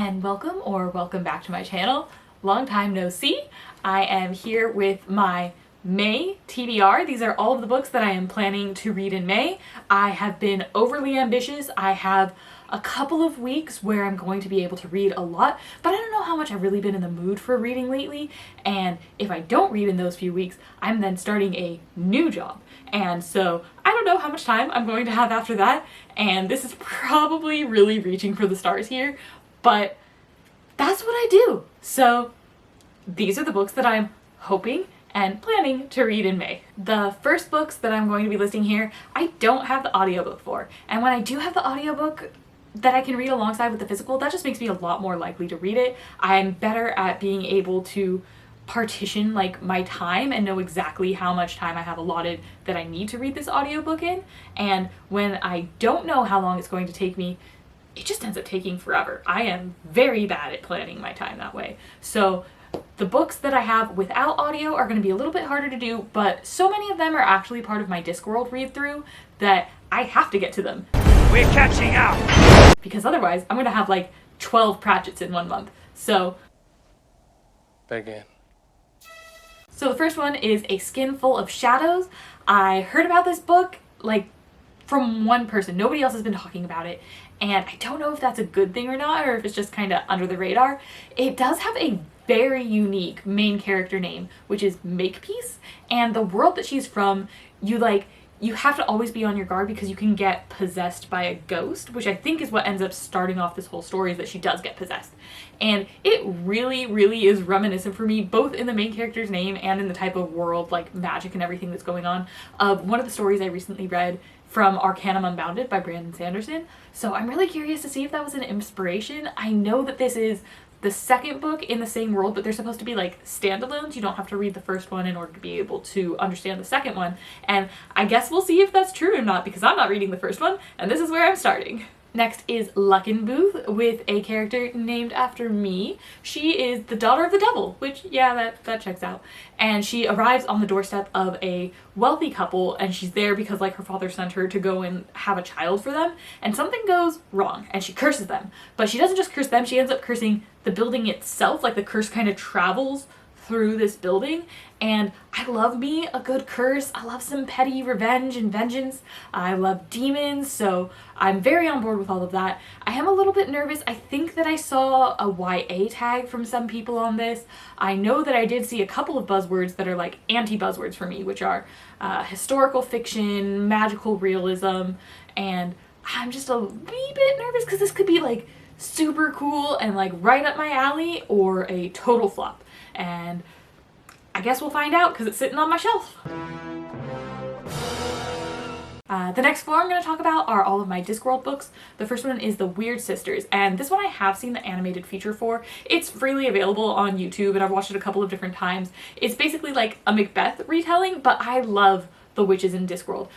and welcome back to my channel. Long time no see. I am here with my May TBR. These are all of the books that I am planning to read in May. I have been overly ambitious. I have a couple of weeks where I'm going to be able to read a lot, but I don't know how much I've really been in the mood for reading lately, and if I don't read in those few weeks, I'm then starting a new job. And so I don't know how much time I'm going to have after that, and this is probably really reaching for the stars here, but that's what I do. So these are the books that I'm hoping and planning to read in May. The first books that I'm going to be listing here, I don't have the audiobook for. And when I do have the audiobook that I can read alongside with the physical, that just makes me a lot more likely to read it. I'm better at being able to partition like my time and know exactly how much time I have allotted that I need to read this audiobook in. And when I don't know how long it's going to take me, it just ends up taking forever. I am very bad at planning my time that way. So the books that I have without audio are going to be a little bit harder to do, but so many of them are actually part of my Discworld read through that I have to get to them. We're catching up! Because otherwise I'm going to have like 12 Pratchetts in 1 month. So Begin. So the first one is A Skinful of Shadows. I heard about this book like from one person. Nobody else has been talking about it. And I don't know if that's a good thing or not, or if it's just kind of under the radar. It does have a very unique main character name, which is Makepeace. And the world that she's from, you have to always be on your guard because you can get possessed by a ghost, which I think is what ends up starting off this whole story, is that she does get possessed. And it really, really is reminiscent for me, both in the main character's name and in the type of world, like magic and everything that's going on, of one of the stories I recently read from Arcanum Unbounded by Brandon Sanderson. So I'm really curious to see if that was an inspiration. I know that this is the second book in the same world, but they're supposed to be like standalones. You don't have to read the first one in order to be able to understand the second one. And I guess we'll see if that's true or not, because I'm not reading the first one, and this is where I'm starting. Next is Luckenbooth, with a character named after me. She is the daughter of the devil, which, yeah, that checks out. And she arrives on the doorstep of a wealthy couple, and she's there because like her father sent her to go and have a child for them, and something goes wrong, and she curses them. But she doesn't just curse them, she ends up cursing the building itself. Like the curse kind of travels through this building, and I love me a good curse. I love some petty revenge and vengeance. I love demons, so I'm very on board with all of that. I am a little bit nervous. I think that I saw a YA tag from some people on this. I know that I did see a couple of buzzwords that are like anti-buzzwords for me, which are historical fiction, magical realism, and I'm just a wee bit nervous because this could be like super cool and like right up my alley, or a total flop. And I guess we'll find out because it's sitting on my shelf. The next four I'm going to talk about are all of my Discworld books. The first one is The Weird Sisters, and this one I have seen the animated feature for. It's freely available on YouTube, and I've watched it a couple of different times. It's basically like a Macbeth retelling, but I love the witches in Discworld.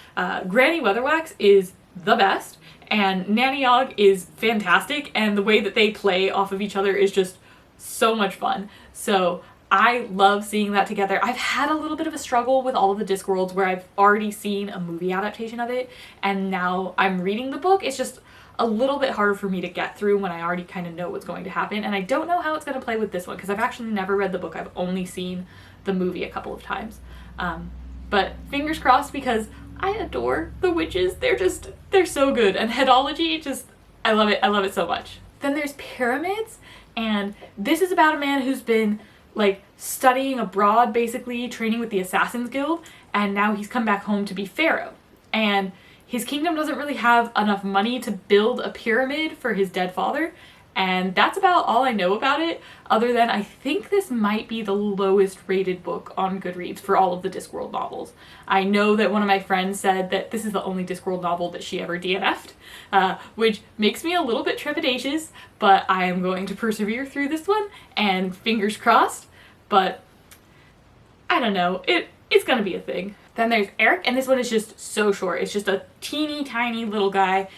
Granny Weatherwax is the best, and Nanny Ogg is fantastic, and the way that they play off of each other is just so much fun. So I love seeing that together. I've had a little bit of a struggle with all of the Discworlds where I've already seen a movie adaptation of it, and now I'm reading the book. It's just a little bit harder for me to get through when I already kind of know what's going to happen, and I don't know how it's going to play with this one because I've actually never read the book. I've only seen the movie a couple of times. But fingers crossed, because I adore the witches. They're so good, and headology, I love it. I love it so much. Then there's Pyramids, and this is about a man who's been like studying abroad, basically training with the Assassin's Guild, and now he's come back home to be pharaoh. And his kingdom doesn't really have enough money to build a pyramid for his dead father, and that's about all I know about it, other than I think this might be the lowest rated book on Goodreads for all of the Discworld novels. I know that one of my friends said that this is the only Discworld novel that she ever DNF'd, which makes me a little bit trepidatious, but I am going to persevere through this one, and fingers crossed, but I don't know, it's gonna be a thing. Then there's Eric, and this one is just so short. It's just a teeny tiny little guy.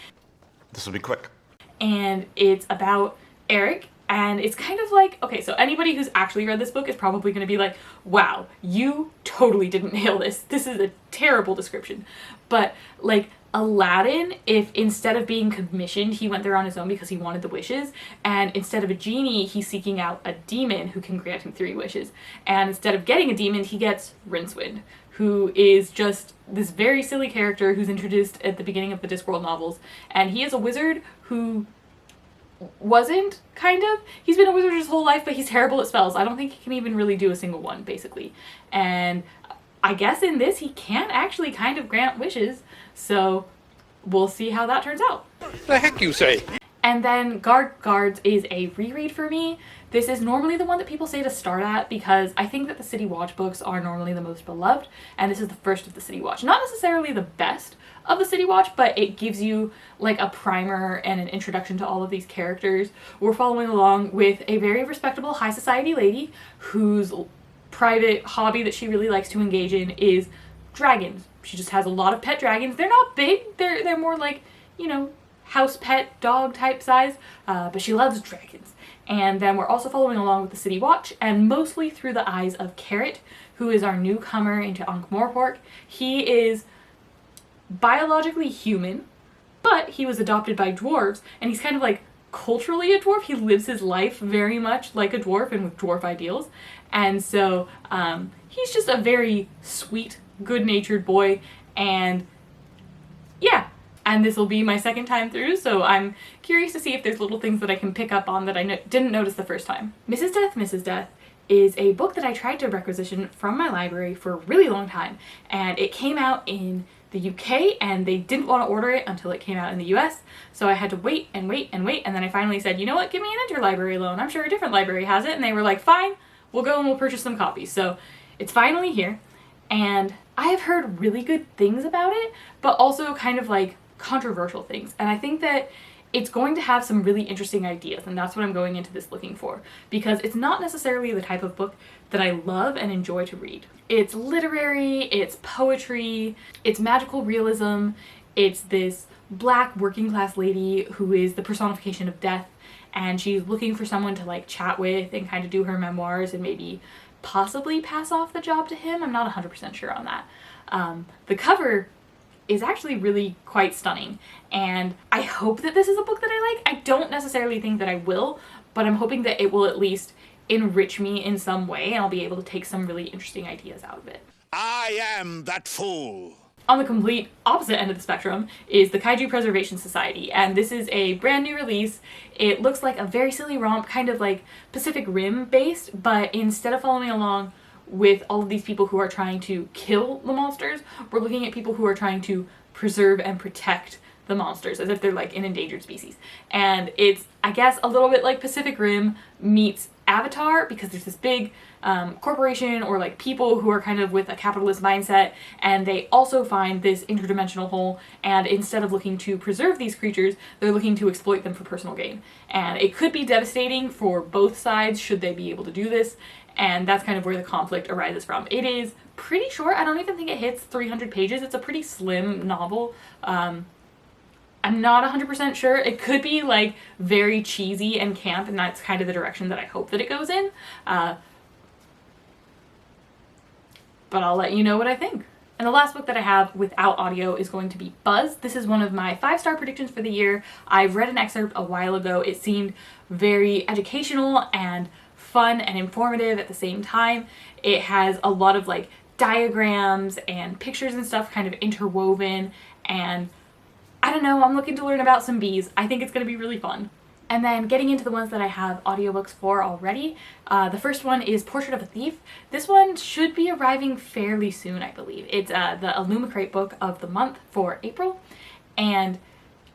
This will be quick. And it's about Eric, and it's kind of like, okay, so anybody who's actually read this book is probably going to be like, wow, you totally didn't nail this. This is a terrible description. But like Aladdin if instead of being commissioned, he went there on his own because he wanted the wishes, and instead of a genie, he's seeking out a demon who can grant him 3 wishes. And instead of getting a demon, he gets Rincewind, who is just this very silly character who's introduced at the beginning of the Discworld novels. And he is a wizard who wasn't, kind of. He's been a wizard his whole life, but he's terrible at spells. I don't think he can even really do a single one, basically. And I guess in this, he can actually kind of grant wishes, so we'll see how that turns out. The heck you say? And then Guards is a reread for me. This is normally the one that people say to start at because I think that the City Watch books are normally the most beloved, and this is the first of the City Watch. Not necessarily the best of the City Watch, but it gives you like a primer and an introduction to all of these characters. We're following along with a very respectable high society lady whose private hobby that she really likes to engage in is dragons. She just has a lot of pet dragons. They're not big. They're more like, you know, house pet dog type size, but she loves dragons. And then we're also following along with the City Watch, and mostly through the eyes of Carrot, who is our newcomer into Ankh-Morpork. He is biologically human, but he was adopted by dwarves, and he's kind of like culturally a dwarf. He lives his life very much like a dwarf and with dwarf ideals. And so he's just a very sweet, good-natured boy, and yeah. And this will be my second time through, so I'm curious to see if there's little things that I can pick up on that I didn't notice the first time. Mrs. Death is a book that I tried to requisition from my library for a really long time, and it came out in the UK, and they didn't want to order it until it came out in the US, so I had to wait and wait and wait, and then I finally said, you know what, give me an interlibrary loan. I'm sure a different library has it, and they were like, fine, we'll go and we'll purchase some copies. So it's finally here, and I have heard really good things about it, but also kind of like controversial things, and I think that it's going to have some really interesting ideas, and that's what I'm going into this looking for, because it's not necessarily the type of book that I love and enjoy to read. It's literary, it's poetry, it's magical realism, it's this black working class lady who is the personification of death, and she's looking for someone to like chat with and kind of do her memoirs and maybe possibly pass off the job to him. I'm not 100% sure on that. The cover is actually really quite stunning, and I hope that this is a book that I like. I don't necessarily think that I will, but I'm hoping that it will at least enrich me in some way, and I'll be able to take some really interesting ideas out of it. I am that fool. On the complete opposite end of the spectrum is the Kaiju Preservation Society, and this is a brand new release. It looks like a very silly romp, kind of like Pacific Rim based, but instead of following along with all of these people who are trying to kill the monsters, we're looking at people who are trying to preserve and protect the monsters as if they're like an endangered species. And it's, I guess, a little bit like Pacific Rim meets Avatar, because there's this big corporation or like people who are kind of with a capitalist mindset, and they also find this interdimensional hole, and instead of looking to preserve these creatures, they're looking to exploit them for personal gain. And it could be devastating for both sides should they be able to do this, and that's kind of where the conflict arises from. It is pretty short. I don't even think it hits 300 pages. It's a pretty slim novel. I'm not 100% sure. It could be like very cheesy and camp, and that's kind of the direction that I hope that it goes in. But I'll let you know what I think. And the last book that I have without audio is going to be Buzz. This is one of my 5-star predictions for the year. I've read an excerpt a while ago. It seemed very educational and fun and informative at the same time. It has a lot of like diagrams and pictures and stuff kind of interwoven, and I don't know, I'm looking to learn about some bees. I think it's going to be really fun. And then getting into the ones that I have audiobooks for already, the first one is Portrait of a Thief. This one should be arriving fairly soon, I believe. It's the Illumicrate book of the month for April, and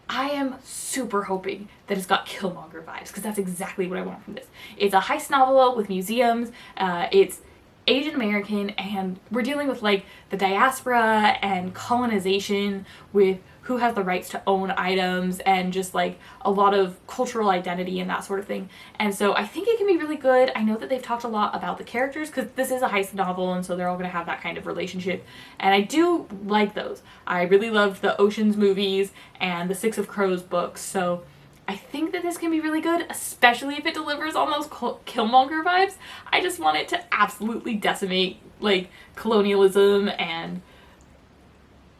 I am super hoping that it's got Killmonger vibes, because that's exactly what I want from this. It's a heist novel with museums, it's Asian American, and we're dealing with like the diaspora and colonization with who has the rights to own items and just like a lot of cultural identity and that sort of thing. And so I think it can be really good. I know that they've talked a lot about the characters because this is a heist novel, and so they're all going to have that kind of relationship. And I do like those. I really loved the Ocean's movies and the Six of Crows books, so I think that this can be really good, especially if it delivers on those Killmonger vibes. I just want it to absolutely decimate like colonialism and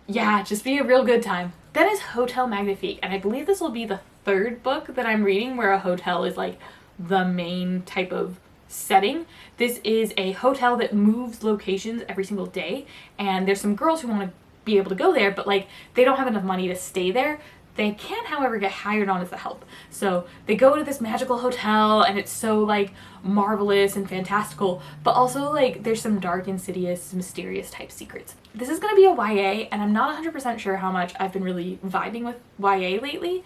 yeah, just be a real good time. Then is Hotel Magnifique, and I believe this will be the third book that I'm reading where a hotel is like the main type of setting. This is a hotel that moves locations every single day, and there's some girls who want to be able to go there, but like they don't have enough money to stay there. They can, however, get hired on as a help. So they go to this magical hotel, and it's so like marvelous and fantastical, but also like there's some dark, insidious, mysterious type secrets. This is going to be a YA, and I'm not 100% sure how much I've been really vibing with YA lately.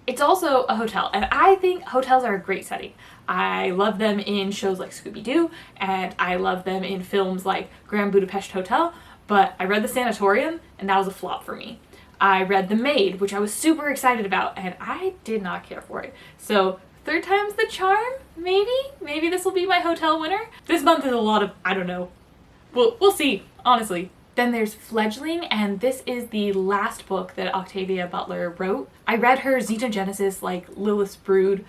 It's also a hotel, and I think hotels are a great setting. I love them in shows like Scooby-Doo, and I love them in films like Grand Budapest Hotel, but I read The Sanatorium, and that was a flop for me. I read The Maid, which I was super excited about, and I did not care for it. So third time's the charm, maybe? Maybe this will be my hotel winner. This month is a lot of, I don't know. We'll see, honestly. Then there's Fledgling, and this is the last book that Octavia Butler wrote. I read her Xenogenesis, like Lilith's Brood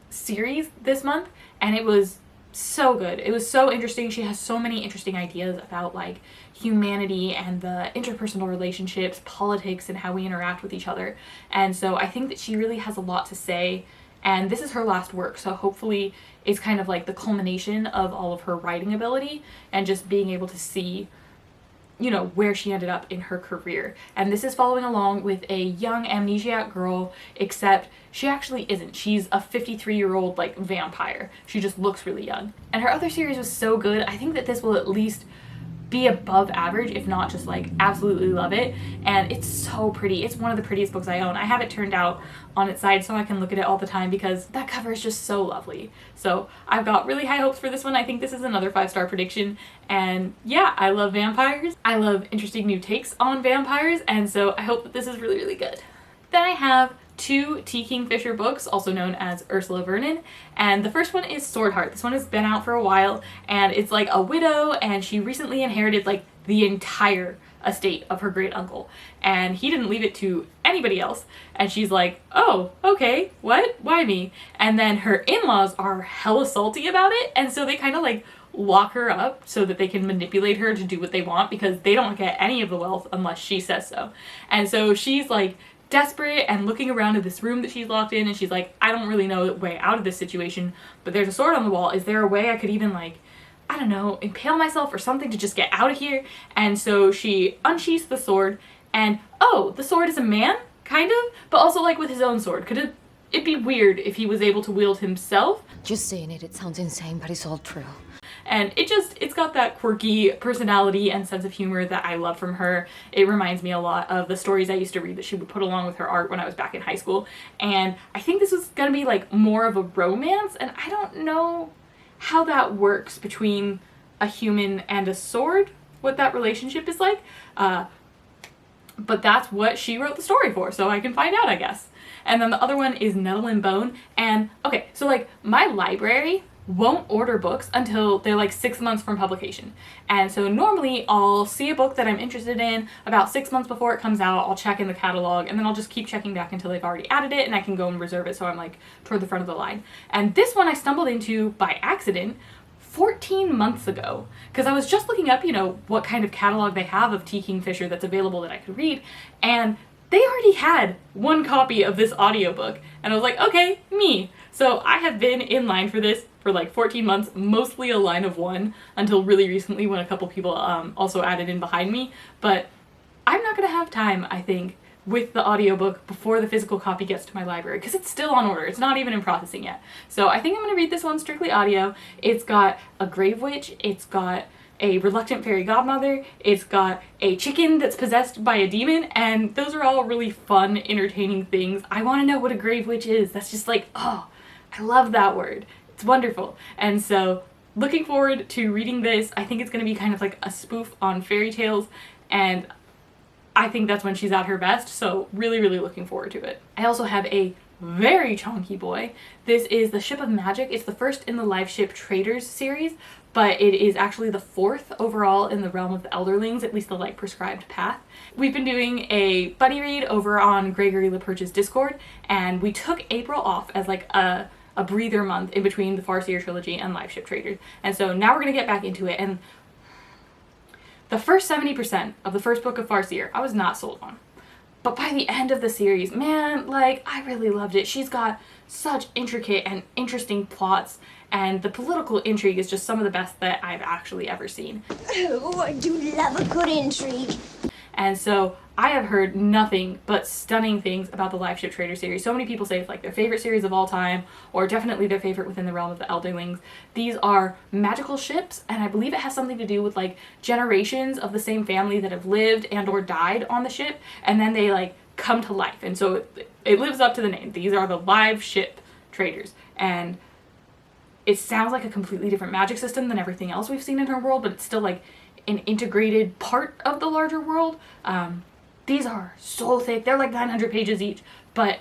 series this month, and it was so good. It was so interesting. She has so many interesting ideas about like humanity and the interpersonal relationships, politics, and how we interact with each other. And so I think that she really has a lot to say, and this is her last work, so hopefully it's kind of like the culmination of all of her writing ability and just being able to see, you know, where she ended up in her career. And this is following along with a young amnesiac girl, except she actually isn't. She's a 53-year-old like vampire. She just looks really young. And her other series was so good. I think that this will at least be above average, if not just like absolutely love it. And it's so pretty. It's one of the prettiest books I own. I have it turned out on its side so I can look at it all the time because that cover is just so lovely. So I've got really high hopes for this one. I think this is another 5-star prediction. And yeah, I love vampires. I love interesting new takes on vampires, and so I hope that this is really, really good. Then I have 2 T. Kingfisher books, also known as Ursula Vernon, and the first one is Swordheart. This one has been out for a while, and it's like a widow, and she recently inherited like the entire estate of her great uncle, and he didn't leave it to anybody else, and she's like, oh, okay, what? Why me? And then her in-laws are hella salty about it, and so they kind of like lock her up so that they can manipulate her to do what they want because they don't get any of the wealth unless she says so. And so she's like desperate and looking around at this room that she's locked in, and she's like, I don't really know the way out of this situation, but there's a sword on the wall. Is there a way I could even like, I don't know, impale myself or something to just get out of here? And so she unsheaths the sword, and oh, the sword is a man, kind of, but also like with his own sword. Could it'd be weird if he was able to wield himself. Just saying it sounds insane, but it's all true. And it's got that quirky personality and sense of humor that I love from her. It reminds me a lot of the stories I used to read that she would put along with her art when I was back in high school. And I think this was gonna be like more of a romance, and I don't know how that works between a human and a sword, what that relationship is like. But that's what she wrote the story for, so I can find out, I guess. And then the other one is Nettle and Bone. And okay, so like my library won't order books until they're like 6 months from publication. And so normally I'll see a book that I'm interested in about 6 months before it comes out. I'll check in the catalog, and then I'll just keep checking back until they've already added it, and I can go and reserve it so I'm like toward the front of the line. And this one I stumbled into by accident 14 months ago because I was just looking up, you know, what kind of catalog they have of T. Kingfisher that's available that I could read, and they already had 1 copy of this audiobook, and I was like, okay, me. So I have been in line for this for like 14 months, mostly a line of 1, until really recently when a couple people also added in behind me. But I'm not gonna have time, I think, with the audiobook before the physical copy gets to my library, because it's still on order. It's not even in processing yet. So I think I'm gonna read this one strictly audio. It's got a grave witch, it's got a reluctant fairy godmother, it's got a chicken that's possessed by a demon, and those are all really fun, entertaining things. I want to know what a grave witch is. That's just like, oh, I love that word. It's wonderful. And so looking forward to reading this. I think it's going to be kind of like a spoof on fairy tales, and I think that's when she's at her best, so really, really looking forward to it. I also have a very chonky boy. This is The Ship of Magic. It's the first in the Live Ship Traders series, but it is actually the 4th overall in the realm of the Elderlings, at least the like prescribed path. We've been doing a buddy read over on Gregory LaPerch's Discord, and we took April off as like a breather month in between the Farseer trilogy and Live Ship Traders. And so now we're gonna get back into it, and The first 70% of the first book of Farseer, I was not sold on. But by the end of the series, man, like, I really loved it. She's got such intricate and interesting plots, and the political intrigue is just some of the best that I've actually ever seen. Oh, I do love a good intrigue. And so I have heard nothing but stunning things about the Live Ship Trader series. So many people say it's like their favorite series of all time, or definitely their favorite within the realm of the Elderlings. These are magical ships, and I believe it has something to do with like generations of the same family that have lived and or died on the ship, and then they like come to life. And so it lives up to the name. These are the Live Ship Traders. And it sounds like a completely different magic system than everything else we've seen in her world, but it's still like an integrated part of the larger world. These are so thick. They're like 900 pages each, but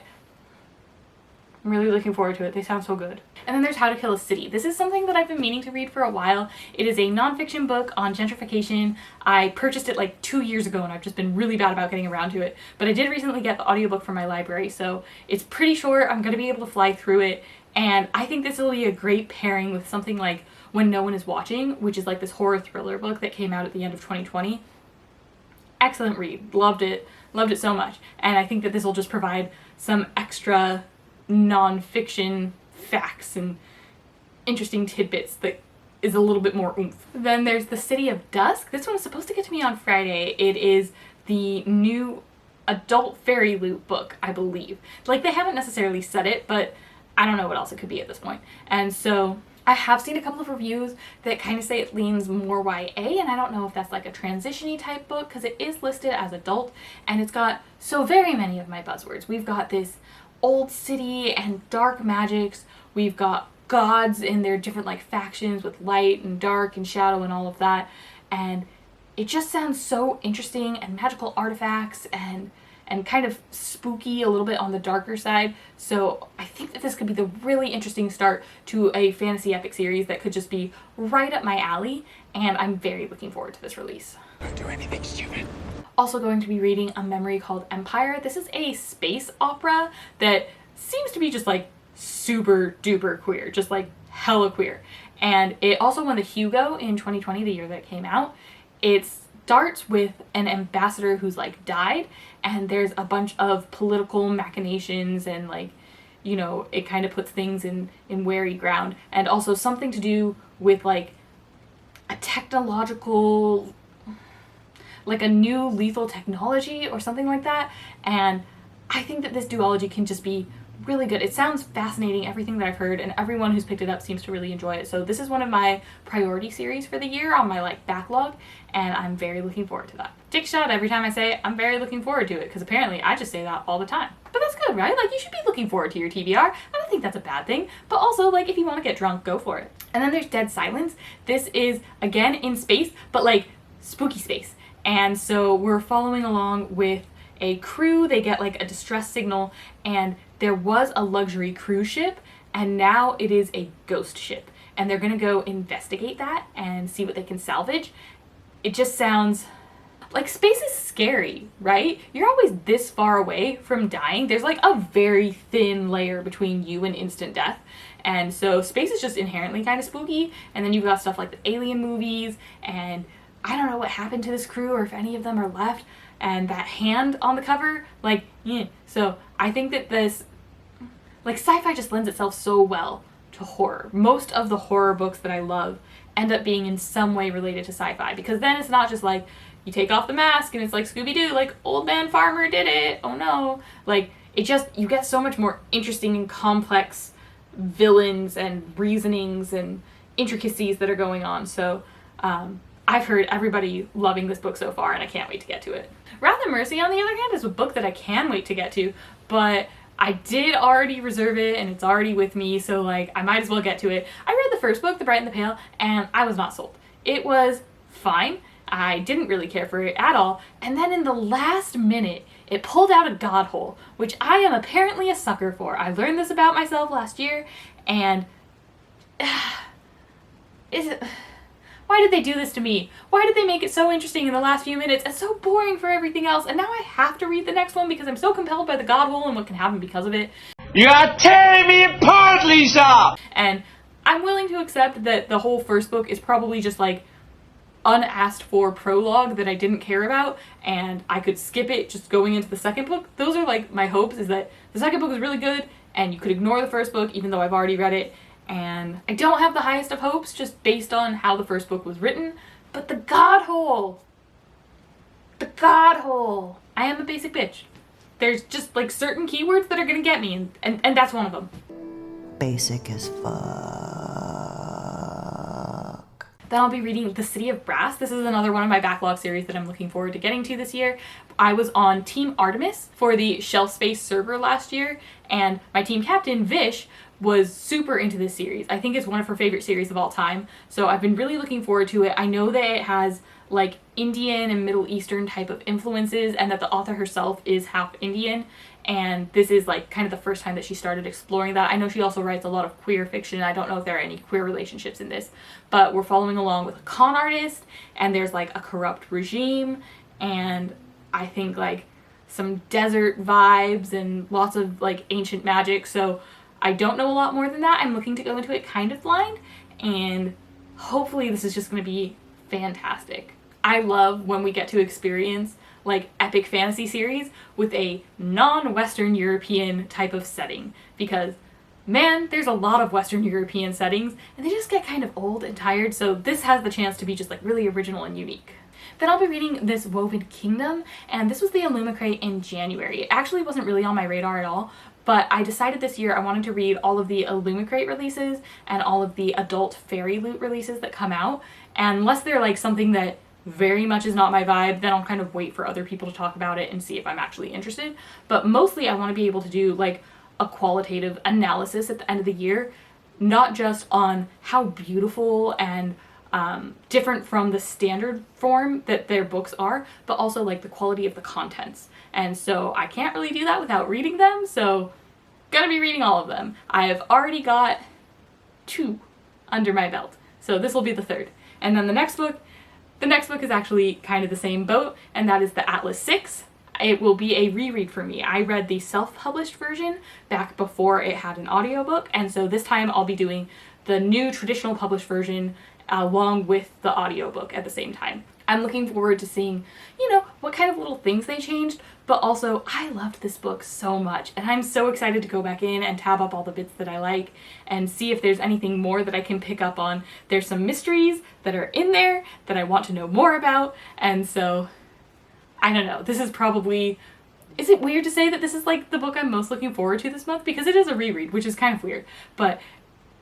I'm really looking forward to it. They sound so good. And then there's How to Kill a City. This is something that I've been meaning to read for a while. It is a nonfiction book on gentrification. I purchased it like 2 years ago, and I've just been really bad about getting around to it. But I did recently get the audiobook from my library, so it's pretty short. I'm going to be able to fly through it, and I think this will be a great pairing with something like When No One Is Watching, which is like this horror thriller book that came out at the end of 2020. Excellent read. Loved it so much. And I think that this will just provide some extra non-fiction facts and interesting tidbits that is a little bit more oomph. Then there's The City of Dusk. This one is supposed to get to me on Friday. It is the new adult fairy loot book, I believe. Like, they haven't necessarily said it, but I don't know what else it could be at this point. And so I have seen a couple of reviews that kind of say it leans more YA, and I don't know if that's like a transition-y type book, because it is listed as adult, and it's got so very many of my buzzwords. We've got this old city and dark magics. We've got gods in their different like factions with light and dark and shadow and all of that, and it just sounds so interesting, and magical artifacts and kind of spooky, a little bit on the darker side. So I think that this could be the really interesting start to a fantasy epic series that could just be right up my alley, and I'm very looking forward to this release. Don't do anything stupid. Also going to be reading A Memory Called Empire. This is a space opera that seems to be just like super duper queer, just like hella queer. And it also won the Hugo in 2020, the year that it came out. It starts with an ambassador who's like died, and there's a bunch of political machinations, and like, you know, it kind of puts things in wary ground, and also something to do with like a technological, like a new lethal technology or something like that. And I think that this duology can just be really good. It sounds fascinating, everything that I've heard, and everyone who's picked it up seems to really enjoy it. So this is one of my priority series for the year on my like backlog, and I'm very looking forward to that. Dick shot every time I say I'm very looking forward to it, because apparently I just say that all the time. But that's good, right? Like, you should be looking forward to your TBR. I don't think that's a bad thing. But also, like, if you want to get drunk, go for it. And then there's Dead Silence. This is, again, in space, but like spooky space. And so we're following along with a crew. They get like a distress signal, and there was a luxury cruise ship, and now it is a ghost ship, and they're gonna go investigate that and see what they can salvage. It just sounds like space is scary, right? You're always this far away from dying. There's like a very thin layer between you and instant death, and so space is just inherently kind of spooky. And then you've got stuff like the Alien movies, and I don't know what happened to this crew or if any of them are left. And that hand on the cover, like, yeah. So I think that this, like, sci-fi just lends itself so well to horror. Most of the horror books that I love end up being in some way related to sci-fi, because then it's not just like you take off the mask and it's like Scooby-Doo, like Old Man Farmer did it, oh no. Like, it just, you get so much more interesting and complex villains and reasonings and intricacies that are going on. So I've heard everybody loving this book so far, and I can't wait to get to it. Wrath and Mercy, on the other hand, is a book that I can wait to get to, but I did already reserve it, and it's already with me, so like, I might as well get to it. I read the first book, The Bright and the Pale, and I was not sold. It was fine. I didn't really care for it at all, and then in the last minute, it pulled out a god hole, which I am apparently a sucker for. I learned this about myself last year, and why did they do this to me? Why did they make it so interesting in the last few minutes and so boring for everything else? And now I have to read the next one because I'm so compelled by the god hole and what can happen because of it. You are tearing me apart, Lisa! And I'm willing to accept that the whole first book is probably just like unasked for prologue that I didn't care about and I could skip it just going into the second book. Those are like my hopes, is that the second book is really good and you could ignore the first book even though I've already read it. And I don't have the highest of hopes just based on how the first book was written, but the God Hole! The God Hole! I am a basic bitch. There's just like certain keywords that are gonna get me, and that's one of them. Basic as fuck. Then I'll be reading The City of Brass. This is another one of my backlog series that I'm looking forward to getting to this year. I was on Team Artemis for the Shelf Space server last year, and my team captain, Vish, was super into this series. I think it's one of her favorite series of all time, so I've been really looking forward to it. I know that it has like Indian and Middle Eastern type of influences and that the author herself is half Indian, and this is like kind of the first time that she started exploring that. I know she also writes a lot of queer fiction. I don't know if there are any queer relationships in this, but we're following along with a con artist, and there's like a corrupt regime, and I think like some desert vibes and lots of like ancient magic. So I don't know a lot more than that. I'm looking to go into it kind of blind, and hopefully this is just going to be fantastic. I love when we get to experience like epic fantasy series with a non-Western European type of setting, because man, there's a lot of Western European settings and they just get kind of old and tired, so this has the chance to be just like really original and unique. Then I'll be reading This Woven Kingdom, and this was the Illumicrate in January. It actually wasn't really on my radar at all, but I decided this year I wanted to read all of the Illumicrate releases and all of the adult fairy loot releases that come out, and unless they're like something that very much is not my vibe, then I'll kind of wait for other people to talk about it and see if I'm actually interested. But mostly I want to be able to do like a qualitative analysis at the end of the year, not just on how beautiful and different from the standard form that their books are, but also like the quality of the contents. And so I can't really do that without reading them, so gonna be reading all of them. I have already got 2 under my belt, so this will be the 3rd. And then the next book is actually kind of the same boat, and that is the Atlas 6. It will be a reread for me. I read the self-published version back before it had an audiobook, and so this time I'll be doing the new traditional published version along with the audiobook at the same time. I'm looking forward to seeing, you know, what kind of little things they changed, but also I loved this book so much, and I'm so excited to go back in and tab up all the bits that I like and see if there's anything more that I can pick up on. There's some mysteries that are in there that I want to know more about, and so I don't know. This is probably, is it weird to say that this is like the book I'm most looking forward to this month? Because it is a reread, which is kind of weird, but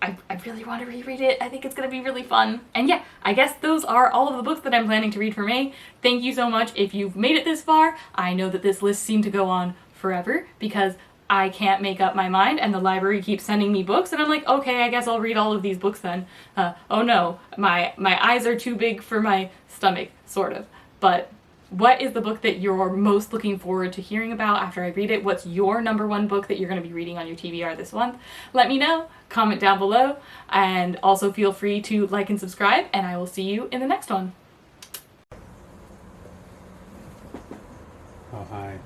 I really want to reread it. I think it's going to be really fun. And yeah, I guess those are all of the books that I'm planning to read for May. Thank you so much if you've made it this far. I know that this list seemed to go on forever because I can't make up my mind and the library keeps sending me books and I'm like, okay, I guess I'll read all of these books then. Oh no, my eyes are too big for my stomach, sort of. But what is the book that you're most looking forward to hearing about after I read it? What's your #1 book that you're going to be reading on your TBR this month? Let me know. Comment down below. And also feel free to like and subscribe. And I will see you in the next one. Oh, hi.